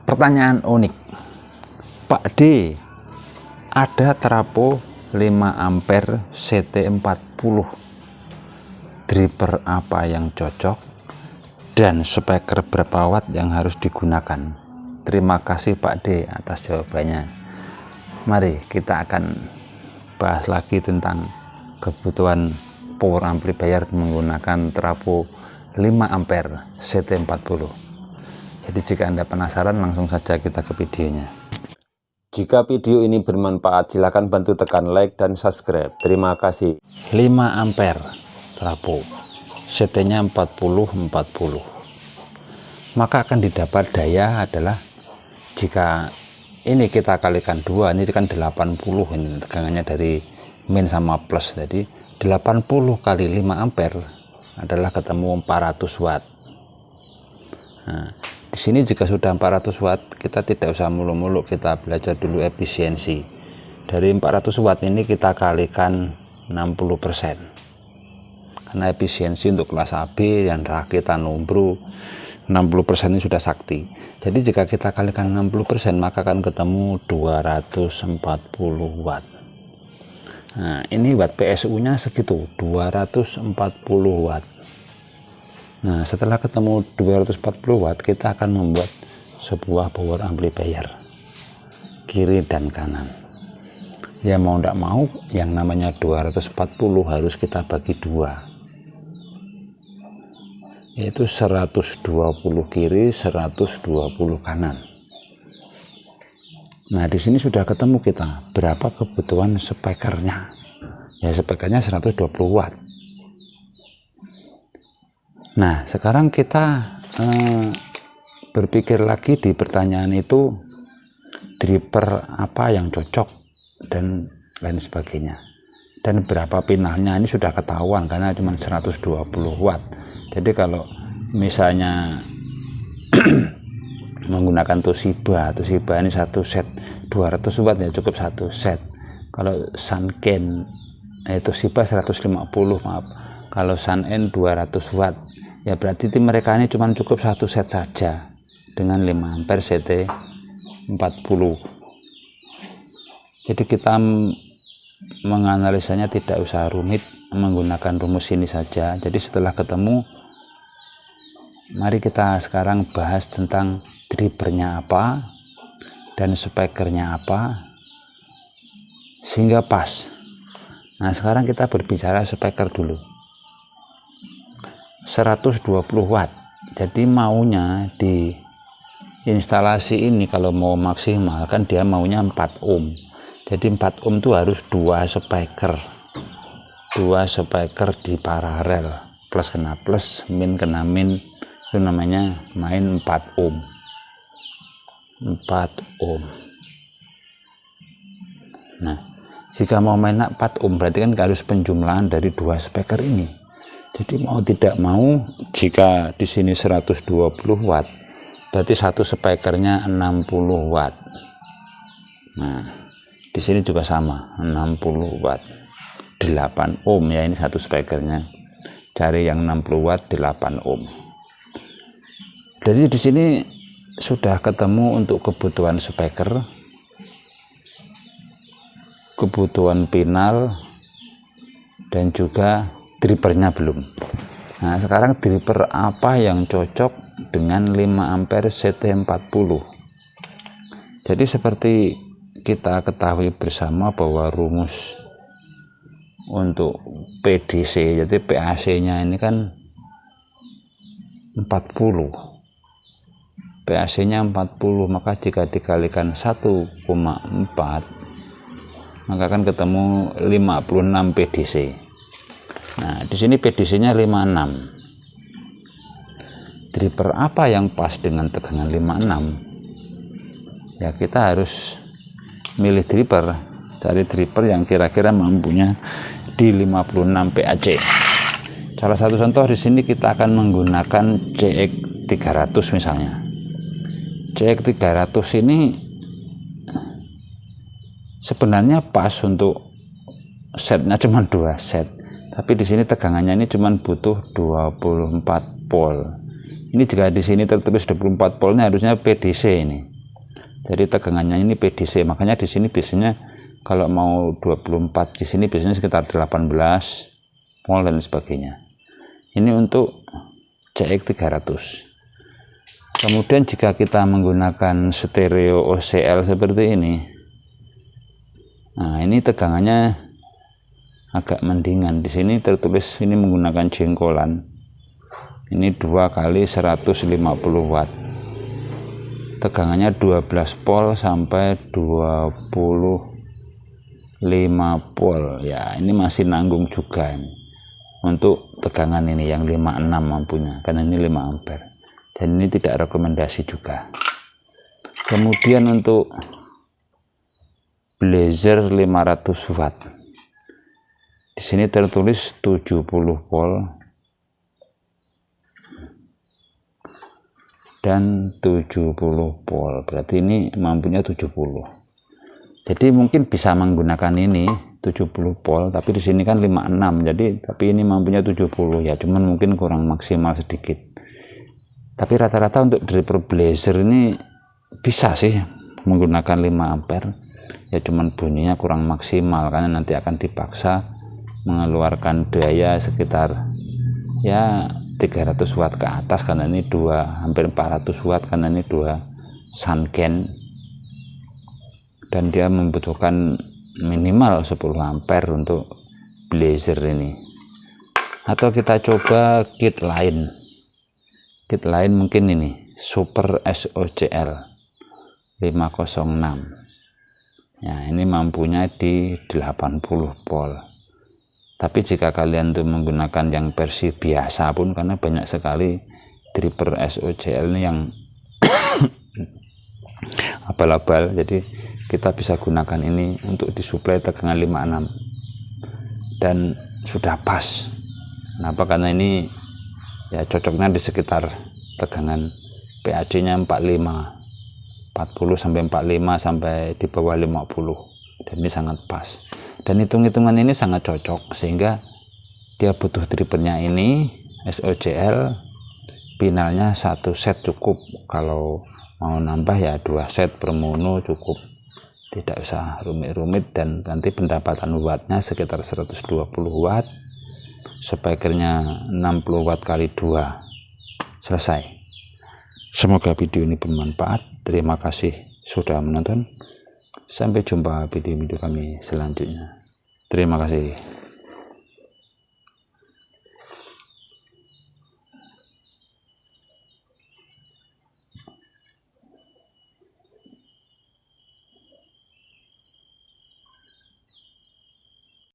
Pertanyaan unik, Pak D, ada trafo 5 ampere CT40, driver apa yang cocok dan speaker berapa watt yang harus digunakan? Terima kasih Pak D atas jawabannya. Mari kita akan bahas lagi tentang kebutuhan power amplifier menggunakan trafo 5 ampere CT40. Jadi jika Anda penasaran, langsung saja kita ke videonya. Jika video ini bermanfaat, silakan bantu tekan like dan subscribe. Terima kasih. 5 ampere trafo, CT-nya 40. Maka akan didapat daya adalah, jika ini kita kalikan 2, ini kan 80, ini tegangannya dari min sama plus. Jadi 80 kali 5 ampere adalah ketemu 400 watt. Nah, di sini jika sudah 400 watt, kita tidak usah muluk-muluk, kita belajar dulu efisiensi. Dari 400 watt ini kita kalikan 60%. Karena efisiensi untuk kelas AB dan rakitan umbro 60% ini sudah sakti. Jadi jika kita kalikan 60%, maka akan ketemu 240 watt. Nah, ini watt PSU-nya segitu, 240 watt. Nah, setelah ketemu 240 watt, kita akan membuat sebuah power amplifier kiri dan kanan. Ya mau tidak mau, yang namanya 240 harus kita bagi 2, yaitu 120 kiri, 120 kanan. Nah, di sini sudah ketemu kita berapa kebutuhan speakernya. Ya, speakernya 120 watt. Nah, sekarang kita berpikir lagi di pertanyaan itu, driver apa yang cocok dan lain sebagainya. Dan berapa pinahnya ini sudah ketahuan karena cuma 120 watt. Jadi kalau misalnya menggunakan Toshiba ini satu set 200 watt ya cukup satu set. Kalau Sanken Toshiba 150, maaf. Kalau Sanken 200 watt. Ya berarti mereka ini cuma cukup satu set saja dengan 5 ampere CT40. Jadi kita menganalisanya tidak usah rumit, menggunakan rumus ini saja. Jadi setelah ketemu, mari kita sekarang bahas tentang drivernya apa dan speakernya apa sehingga pas. Nah, sekarang kita berbicara speaker dulu. 120 watt. Jadi maunya di instalasi ini kalau mau maksimal kan dia maunya 4 ohm. Jadi 4 ohm itu harus 2 speaker. 2 speaker di paralel. Plus kena plus, min kena min. Itu namanya main 4 ohm. 4 ohm. Nah, jika mau main 4 ohm berarti kan harus penjumlahan dari 2 speaker ini. Jadi mau tidak mau, jika di sini 120 watt, berarti satu speakernya 60 watt. Nah, di sini juga sama, 60 watt. 8 ohm ya, ini satu speakernya. Cari yang 60 watt, 8 ohm. Jadi di sini sudah ketemu untuk kebutuhan speaker, kebutuhan pinal, dan juga drivernya belum. Nah, sekarang driver apa yang cocok dengan 5 ampere CT40? Jadi seperti kita ketahui bersama bahwa rumus untuk PDC, jadi PAC-nya ini kan 40. PAC-nya 40, maka jika dikalikan 1,4, maka akan ketemu 56 PDC. Nah, di sini PDC-nya 56. Driver apa yang pas dengan tegangan 56? Ya, kita harus milih driver, cari driver yang kira-kira mampunya di 56 PAC. Salah satu contoh di sini kita akan menggunakan CX300 misalnya. CX300 ini sebenarnya pas untuk setnya cuma 2 set. Tapi di sini tegangannya ini cuma butuh 24 volt. Ini jika di sini tertulis 24 voltnya harusnya PDC ini. Jadi tegangannya ini PDC, makanya di sini biasanya kalau mau 24 di sini biasanya sekitar 18 volt dan sebagainya. Ini untuk CX 300. Kemudian jika kita menggunakan stereo OCL seperti ini, nah ini tegangannya agak mendingan. Di sini tertulis ini menggunakan jengkolan. Ini 2 kali 150 watt. Tegangannya 12 volt sampai 25 volt. Ya, ini masih nanggung juga ini. Untuk tegangan ini yang 56 ampunya, karena ini 5 ampere. Dan ini tidak rekomendasi juga. Kemudian untuk Blazer 500 watt. Di sini tertulis 70 volt dan 70 volt, berarti ini mampunya 70. Jadi mungkin bisa menggunakan ini 70 volt, tapi di sini kan 56, jadi tapi ini mampunya 70 ya, cuman mungkin kurang maksimal sedikit. Tapi rata-rata untuk driver Blazer ini bisa sih menggunakan 5 ampere ya, cuman bunyinya kurang maksimal karena nanti akan dipaksa mengeluarkan daya sekitar ya 300 watt ke atas, karena ini hampir 400 watt, karena ini 2 Sanken, dan dia membutuhkan minimal 10 ampere untuk Blazer ini. Atau kita coba kit lain mungkin ini Super SOCL 506 ya, ini mampunya di 80 volt. Tapi jika kalian tuh menggunakan yang versi biasa pun, karena banyak sekali driver SOCL ini yang abal-abal, jadi kita bisa gunakan ini untuk disuplai tegangan 56 dan sudah pas. Kenapa? Karena ini ya cocoknya di sekitar tegangan PAC nya 40 sampai 45 sampai di bawah 50, dan ini sangat pas. Dan hitung-hitungan ini sangat cocok, sehingga dia butuh drivernya ini SOCL, pinalnya 1 set cukup. Kalau mau nambah ya 2 set per mono cukup, tidak usah rumit-rumit. Dan nanti pendapatan wattnya sekitar 120 watt, speakernya 60 watt kali 2, selesai. Semoga video ini bermanfaat. Terima kasih sudah menonton. Sampai jumpa video-video kami selanjutnya. Terima kasih.